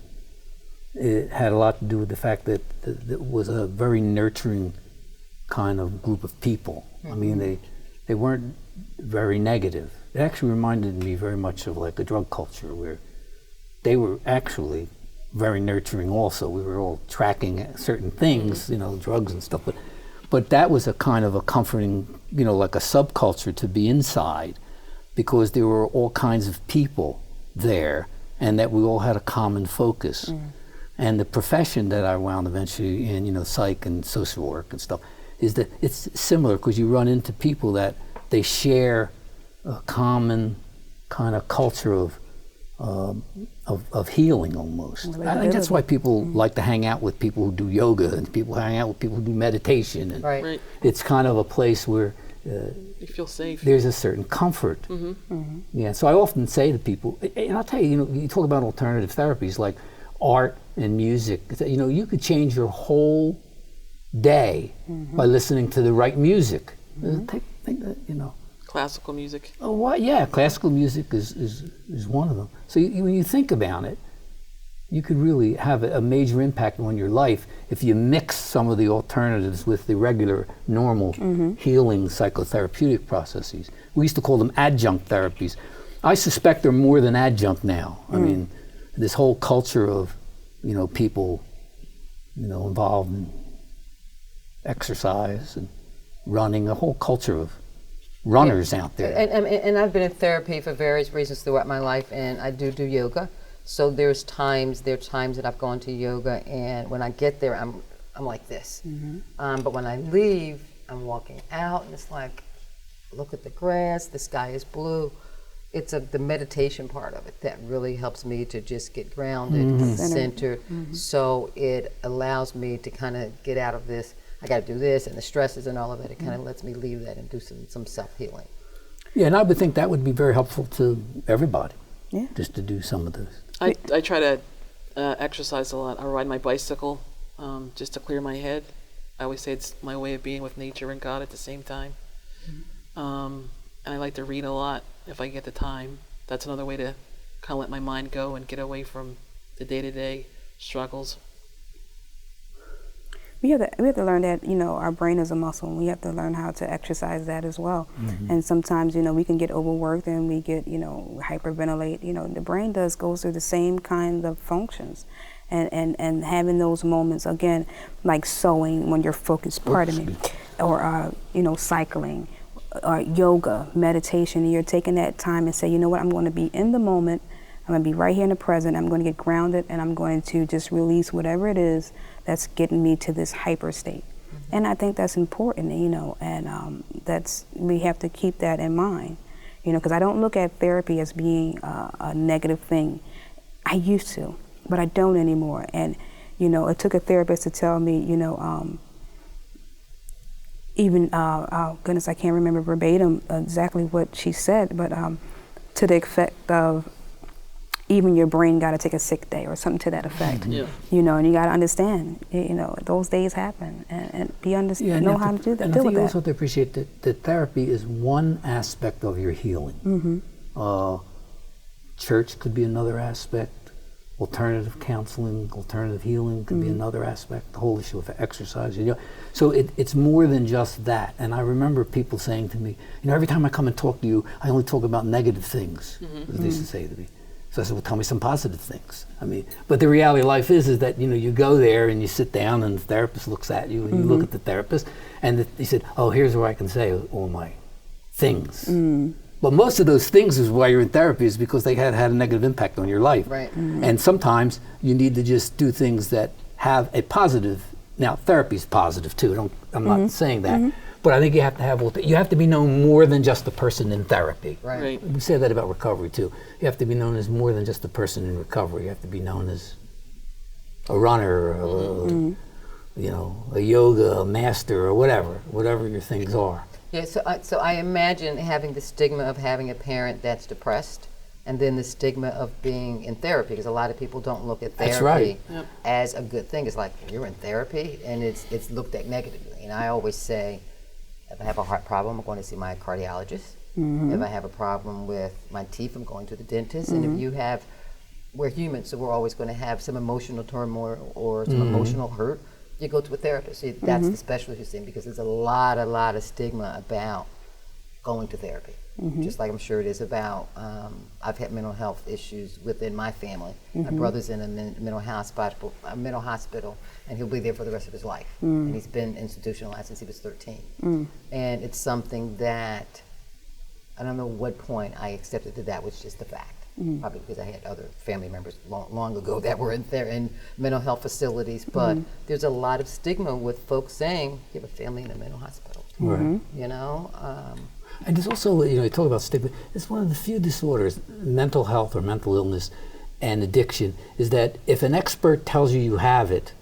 it had a lot to do with the fact that it was a very nurturing kind of group of people. I mean, they weren't very negative. It actually reminded me very much of like a drug culture where they were actually very nurturing also. We were all tracking certain things, drugs and stuff, but that was a kind of a comforting, like a subculture to be inside, because there were all kinds of people there and that we all had a common focus. And the profession that I wound eventually in, psych and social work and stuff, is that it's similar because you run into people that they share a common kind of culture of healing almost. I think that's why people like to hang out with people who do yoga, and people hang out with people who do meditation. And Right. Right. it's kind of a place where You feel safe. there's a certain comfort. Yeah, so I often say to people, and I'll tell you, you talk about alternative therapies like art and music. You could change your whole day by listening to the right music. Classical music. Oh, what? Yeah, classical music is one of them. So when you think about it, you could really have a major impact on your life if you mix some of the alternatives with the regular, normal healing psychotherapeutic processes. We used to call them adjunct therapies. I suspect they're more than adjunct now. I mean, this whole culture of, people, involved in exercise and running, a whole culture of runners out there. And I've been in therapy for various reasons throughout my life, and I do yoga. So there are times that I've gone to yoga, and when I get there, I'm like this. But when I leave, I'm walking out, and it's like, look at the grass, the sky is blue. It's the meditation part of it that really helps me to just get grounded and centered. So it allows me to kind of get out of this, I got to do this, and the stresses and all of that. It kind of lets me leave that and do some self-healing. Yeah, and I would think that would be very helpful to everybody. Yeah. Just to do some of those. I try to exercise a lot. I ride my bicycle just to clear my head. I always say it's my way of being with nature and God at the same time. And I like to read a lot if I get the time. That's another way to kind of let my mind go and get away from the day-to-day struggles. We have to learn that, our brain is a muscle, and we have to learn how to exercise that as well. And sometimes, we can get overworked and we get, hyperventilate. The brain goes through the same kind of functions. And having those moments, again, like sewing when you're focused, pardon me, or, cycling, or yoga, meditation, and you're taking that time and say, you know what, I'm going to be in the moment, I'm going to be right here in the present, I'm going to get grounded, and I'm going to just release whatever it is that's getting me to this hyper state. And I think that's important, and we have to keep that in mind, because I don't look at therapy as being a negative thing. I used to, but I don't anymore. And, it took a therapist to tell me, goodness, I can't remember verbatim exactly what she said, but to the effect of, even your brain got to take a sick day or something to that effect. Yeah. And you got to understand, those days happen, and know how to do that. And deal I think with you that. also have to appreciate that therapy is one aspect of your healing. Church could be another aspect. Alternative counseling, alternative healing could be another aspect. The whole issue of exercise. So it's more than just that. And I remember people saying to me, every time I come and talk to you, I only talk about negative things, as they used to say to me. So I said, well, tell me some positive things. But the reality of life is that, you go there and you sit down and the therapist looks at you and you look at the therapist and he said, oh, here's where I can say all my things. But most of those things is why you're in therapy is because they had a negative impact on your life. Right. And sometimes you need to just do things that have a positive. Now, therapy's positive too. I'm not saying that. But I think you have to be known more than just the person in therapy. Right. We say that about recovery too. You have to be known as more than just the person in recovery. You have to be known as a runner, a yoga master, or whatever your things are. Yeah, so I imagine having the stigma of having a parent that's depressed, and then the stigma of being in therapy, because a lot of people don't look at That's therapy right. as a good thing. It's like, you're in therapy, and it's looked at negatively. And I always say, if I have a heart problem, I'm going to see my cardiologist. If I have a problem with my teeth, I'm going to the dentist. And if we're humans, so we're always going to have some emotional turmoil or some emotional hurt. You go to a therapist. So that's the specialty thing, because there's a lot of stigma about going to therapy. Just like I'm sure it is about, I've had mental health issues within my family. My brother's in a mental hospital, and he'll be there for the rest of his life. And he's been institutionalized since he was 13. And it's something that, I don't know what point I accepted that was just a fact. Probably because I had other family members long ago that were in mental health facilities. But there's a lot of stigma with folks saying, you have a family in a mental hospital. Right. And there's also, you talk about stigma. It's one of the few disorders, mental health or mental illness and addiction, is that if an expert tells you have it,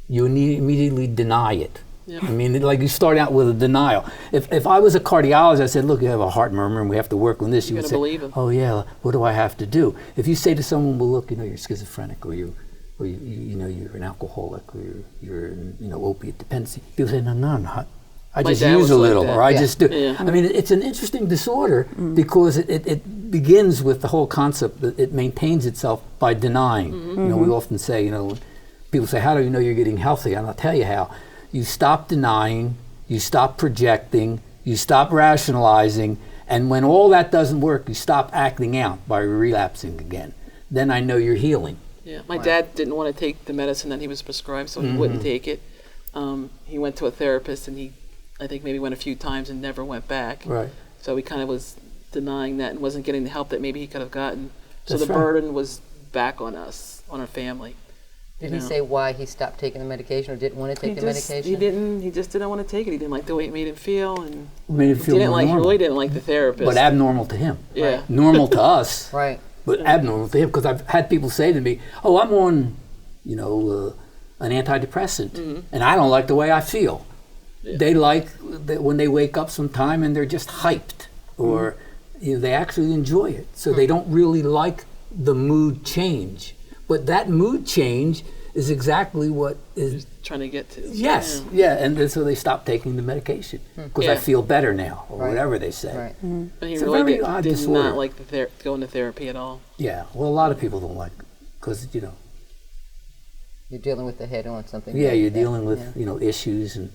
you immediately deny it. Yep. I mean, like you start out with a denial. If I was a cardiologist, I said, look, you have a heart murmur and we have to work on this. You're You would gonna say, believe him. oh yeah, what do I have to do? If you say to someone, well, look, you're schizophrenic, or you're an alcoholic, or you're in, opiate dependency, people say, no, I My just dad use was a like little, that. or I Yeah. just do. Yeah. I mean, it's an interesting disorder because it begins with the whole concept that it maintains itself by denying. We often say, when people say, how do you know you're getting healthy? And I'll tell you how. You stop denying, you stop projecting, you stop rationalizing, and when all that doesn't work, you stop acting out by relapsing again. Then I know you're healing. Yeah, my dad didn't want to take the medicine that he was prescribed, so he wouldn't take it. He went to a therapist, and I think maybe went a few times and never went back. Right. So he kind of was denying that and wasn't getting the help that maybe he could have gotten. So That's the right. burden was back on us, on our family. Did he say why he stopped taking the medication or didn't want to take the medication? He just didn't want to take it. He didn't like the way it made him feel, and Made it feel he more normal. really didn't like the therapist. But abnormal to him. Yeah. Normal to us. Right. But abnormal to him, because I've had people say to me, "Oh, I'm on, an antidepressant, and I don't like the way I feel." Yeah. They like that when they wake up sometime and they're just hyped, or they actually enjoy it. So they don't really like the mood change. But that mood change is exactly what is. Trying to get to. Yes, yeah, and then so they stop taking the medication because I Yeah. feel better now, or Right. whatever they say. Right. But he It's a really very did, odd did disorder. not like going to therapy at all. Yeah, well, a lot of people don't like because You're dealing with the head on something. yeah, like you're that. dealing with Yeah. Issues, and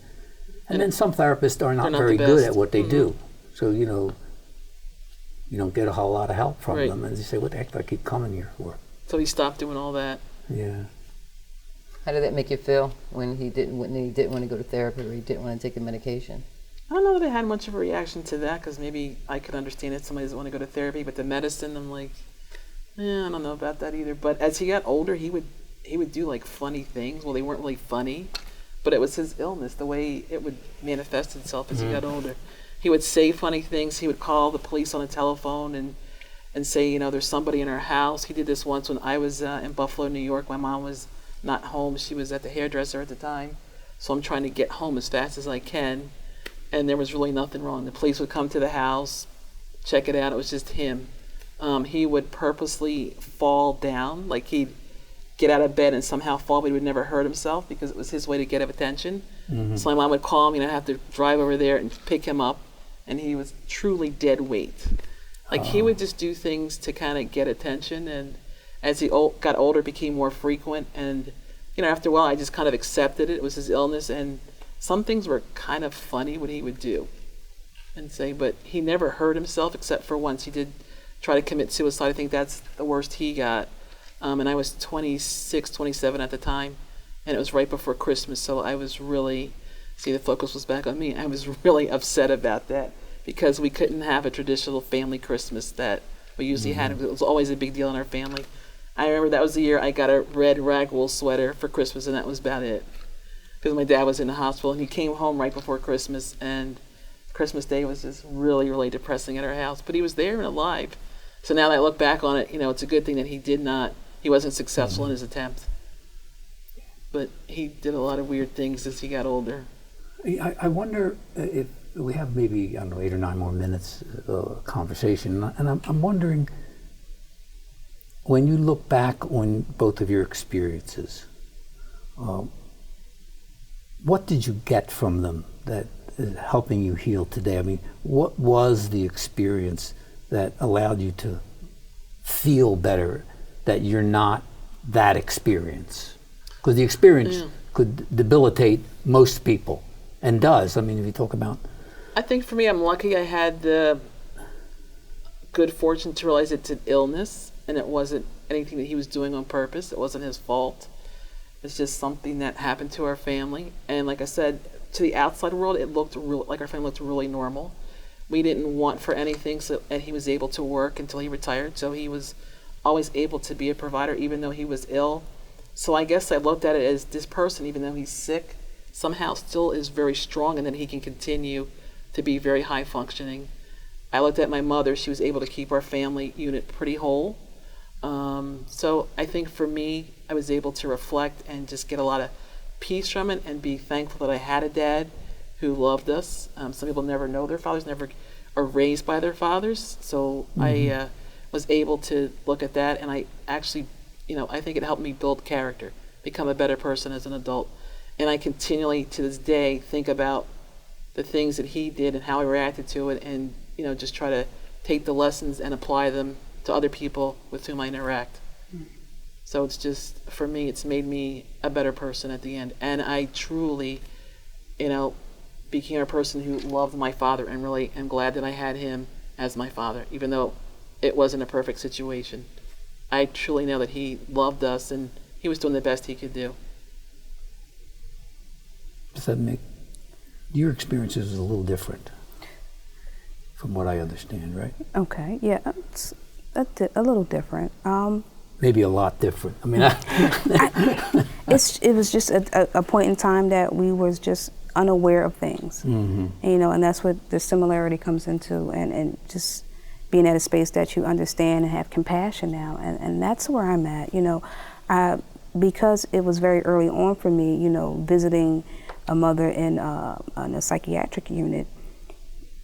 then some therapists are not They're not very the good best. at what they do. So you don't get a whole lot of help from Right. them, and they say, "What the heck do I keep coming here for?" So he stopped doing all that. Yeah. How did that make you feel when he didn't want to go to therapy or he didn't want to take the medication? I don't know that I had much of a reaction to that, because maybe I could understand it. Somebody doesn't want to go to therapy, but the medicine, I'm like, I don't know about that either. But as he got older, he would do like funny things. Well, they weren't really funny, but it was his illness, the way it would manifest itself as he got older. He would say funny things. He would call the police on the telephone and say, there's somebody in our house. He did this once when I was in Buffalo, New York. My mom was not home. She was at the hairdresser at the time. So I'm trying to get home as fast as I can. And there was really nothing wrong. The police would come to the house, check it out. It was just him. He would purposely fall down, like he'd get out of bed and somehow fall, but he would never hurt himself because it was his way to get attention. So my mom would call me, and I'd have to drive over there and pick him up, and he was truly dead weight. Like he would just do things to kind of get attention, and as he got older, it became more frequent. And after a while, I just kind of accepted it. It was his illness, and some things were kind of funny what he would do and say, but he never hurt himself except for once. He did try to commit suicide. I think that's the worst he got. And I was 26, 27 at the time, and it was right before Christmas, so I was really, the focus was back on me. I was really upset about that because we couldn't have a traditional family Christmas that we usually had. It was always a big deal in our family. I remember that was the year I got a red ragwool sweater for Christmas, and that was about it. Because my dad was in the hospital, and he came home right before Christmas, and Christmas Day was just really, really depressing at our house. But he was there and alive. So now that I look back on it, it's a good thing that he wasn't successful in his attempt. But he did a lot of weird things as he got older. I wonder if we have maybe, 8 or 9 more minutes conversation, and I'm wondering, when you look back on both of your experiences, what did you get from them that is helping you heal today? I mean, what was the experience that allowed you to feel better, that you're not that experience? Because the experience could debilitate most people, and does. I mean, if you talk about... I think for me, I'm lucky I had the good fortune to realize it's an illness, and it wasn't anything that he was doing on purpose. It wasn't his fault. It's just something that happened to our family. And like I said, to the outside world, it looked like our family looked really normal. We didn't want for anything, and he was able to work until he retired. So he was always able to be a provider, even though he was ill. So I guess I looked at it as this person, even though he's sick, somehow still is very strong, and then he can continue to be very high functioning. I looked at my mother. She was able to keep our family unit pretty whole. So I think for me, I was able to reflect and just get a lot of peace from it and be thankful that I had a dad who loved us. Some people never know their fathers, never are raised by their fathers. So I was able to look at that, and I actually, I think it helped me build character, become a better person as an adult. And I continually, to this day, think about the things that he did and how he reacted to it, and just try to take the lessons and apply them to other people with whom I interact. So it's just, for me, it's made me a better person at the end. And I truly, became a person who loved my father, and really am glad that I had him as my father, even though it wasn't a perfect situation. I truly know that he loved us, and he was doing the best he could do. Does that make your experiences is a little different from what I understand, right? Okay, yeah, it's a little different. Maybe a lot different. I mean, it was just a point in time that we was just unaware of things, and that's what the similarity comes into, and just being at a space that you understand and have compassion now, and that's where I'm at. Because it was very early on for me, visiting a mother in a psychiatric unit,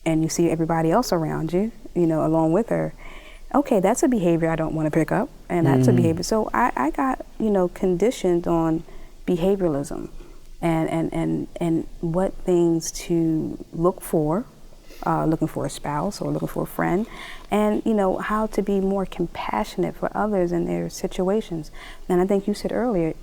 and you see everybody else around you, along with her. Okay, that's a behavior I don't want to pick up, and that's a behavior. So I got, conditioned on behavioralism and what things to look for, looking for a spouse or looking for a friend, and, how to be more compassionate for others in their situations. And I think you said earlier,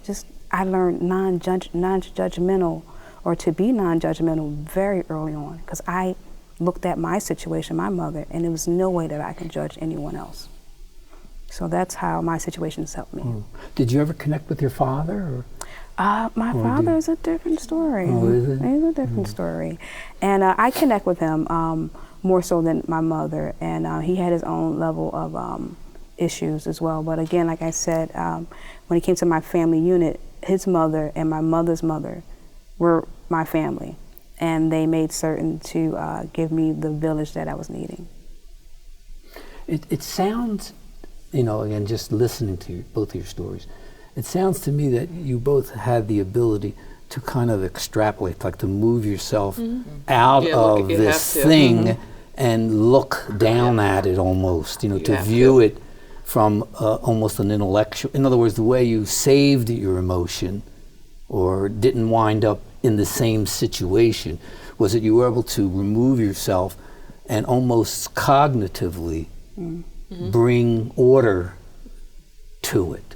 I learned non-judgmental, or to be non-judgmental very early on, because I looked at my situation, my mother, and there was no way that I could judge anyone else. So that's how my situations helped me. Did you ever connect with your father? My father is a different story. Oh, is it? He's a different story. And I connect with him more so than my mother, and he had his own level of issues as well. But again, like I said, when it came to my family unit, his mother and my mother's mother were my family, and they made certain to give me the village that I was needing. It sounds, again, just listening to both of your stories, it sounds to me that you both had the ability to kind of extrapolate, like to move yourself out of this thing and look down at it almost, to view it from almost an intellectual, in other words, the way you saved your emotion or didn't wind up in the same situation was that you were able to remove yourself and almost cognitively bring order to it.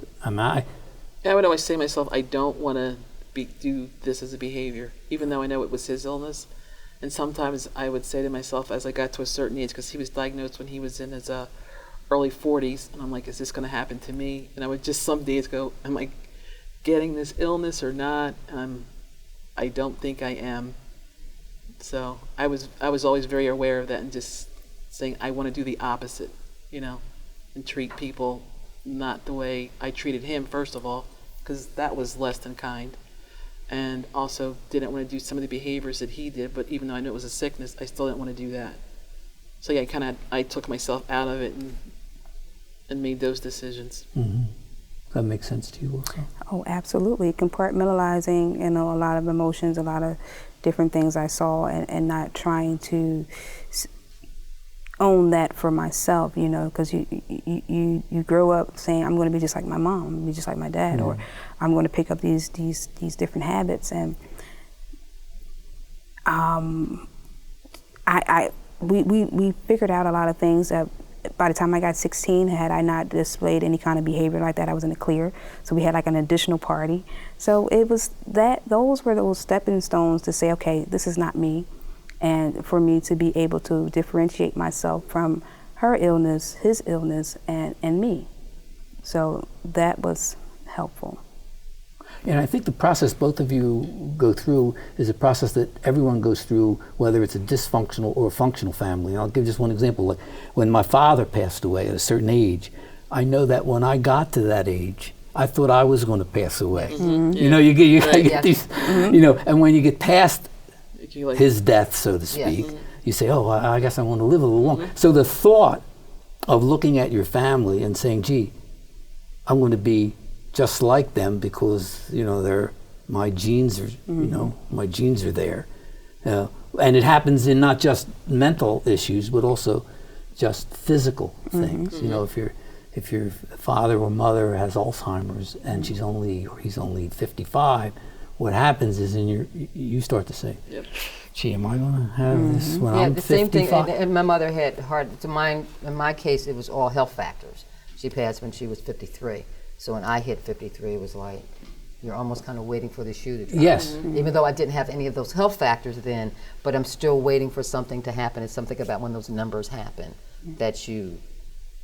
I would always say to myself, I don't want to do this as a behavior, even though I know it was his illness. And sometimes I would say to myself, as I got to a certain age, because he was diagnosed when he was in his early 40s, and I'm like, is this going to happen to me? And I would just some days go, am I getting this illness or not? And I don't think I am. So I was always very aware of that, and just saying I want to do the opposite, and treat people not the way I treated him, first of all, because that was less than kind. And also didn't want to do some of the behaviors that he did, but even though I knew it was a sickness, I still didn't want to do that. So yeah, I took myself out of it and made those decisions. That makes sense to you also? Oh, absolutely. Compartmentalizing, a lot of emotions, a lot of different things I saw, and not trying to own that for myself, because you grow up saying, I'm going to be just like my mom, I'm going to be just like my dad, or I'm going to pick up these different habits. And we figured out a lot of things that by the time I got 16, had I not displayed any kind of behavior like that, I was in the clear. So we had like an additional party. So it was those were those stepping stones to say, okay, this is not me. And for me to be able to differentiate myself from her illness, his illness, and me. So that was helpful. And I think the process both of you go through is a process that everyone goes through, whether it's a dysfunctional or a functional family. And I'll give just one example. Like when my father passed away at a certain age, I know that when I got to that age, I thought I was going to pass away. You get these, and when you get past his death, so to speak, you say, oh, I guess I want to live a little longer. So the thought of looking at your family and saying, gee, I'm going to be just like them because, you know, my genes are, you know, my genes are there. And it happens in not just mental issues, but also just physical things. You know, if your father or mother has Alzheimer's and he's only 55, what happens is you start to say, gee, am I going to have this when I'm 55? Yeah, the same thing. And my mother had in my case, it was all health factors. She passed when she was 53. So when I hit 53, it was like, you're almost kind of waiting for the shoe to drop. Yes. Even though I didn't have any of those health factors then, but I'm still waiting for something to happen. It's something about when those numbers happen that you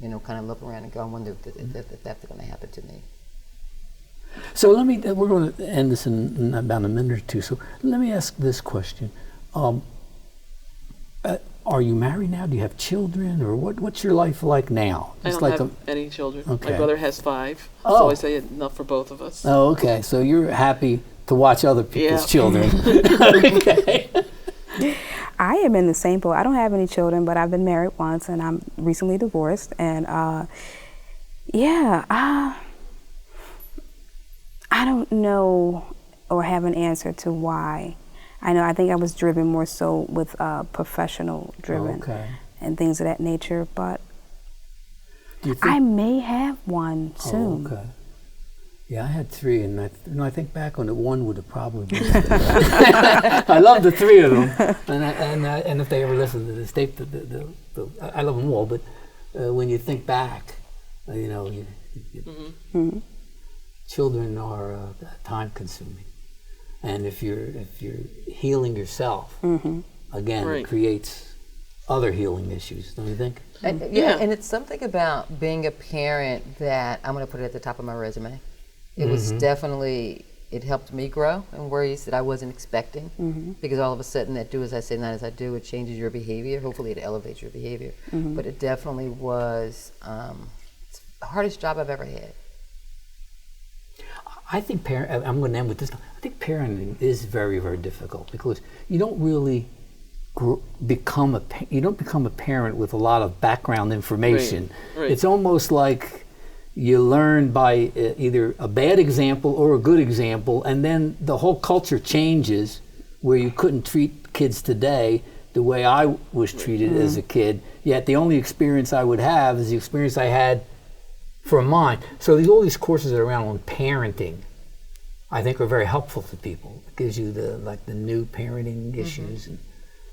know, kind of look around and go, I wonder if that's going to happen to me. So we're going to end this in about a minute or two. So let me ask this question. Are you married now? Do you have children? Or what's your life like now? I don't have any children. Okay. My brother has 5. Oh. So I say enough for both of us. Oh, okay. So you're happy to watch other people's children. Okay. I am in the same boat. I don't have any children, but I've been married once, and I'm recently divorced. And I don't know or have an answer to why. I think I was driven more so with professional driven and things of that nature, but I may have one soon. Oh, okay. Yeah, I had 3, and I think back on it, 1 would have probably been. I love the 3 of them, and if they ever listen to this tape, I love them all. But when you think back, you know, children are time consuming. And if you're healing yourself, again, it creates other healing issues, don't you think? And it's something about being a parent that I'm going to put it at the top of my resume. It was definitely, it helped me grow in ways that I wasn't expecting, because all of a sudden that do as I say, not as I do, it changes your behavior. Hopefully it elevates your behavior. But it definitely was the hardest job I've ever had. I think I'm going to end with this. I think parenting is very, very difficult because you don't really become a parent with a lot of background information. Right. It's almost like you learn by either a bad example or a good example, and then the whole culture changes where you couldn't treat kids today the way I was treated as a kid, yet the only experience I would have is the experience I had from mine. So all these courses that are around on parenting, I think, are very helpful to people. It gives you the new parenting issues and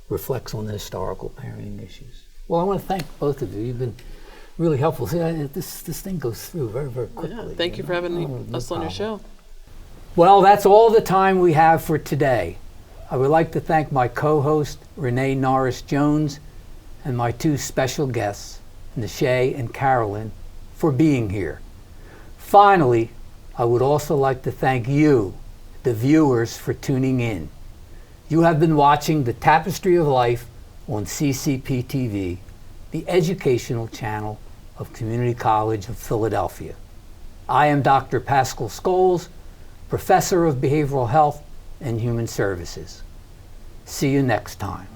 reflects on the historical parenting issues. Well, I want to thank both of you. You've been really helpful. See, this thing goes through very, very quickly. Yeah, thank you for having us on your show. Well, that's all the time we have for today. I would like to thank my co-host, Renee Norris-Jones, and my 2 special guests, Nishay and Carolyn, for being here. Finally, I would also like to thank you, the viewers, for tuning in. You have been watching the Tapestry of Life on CCP TV, the educational channel of Community College of Philadelphia. I am Dr. Pascal Scholes, Professor of Behavioral Health and Human Services. See you next time.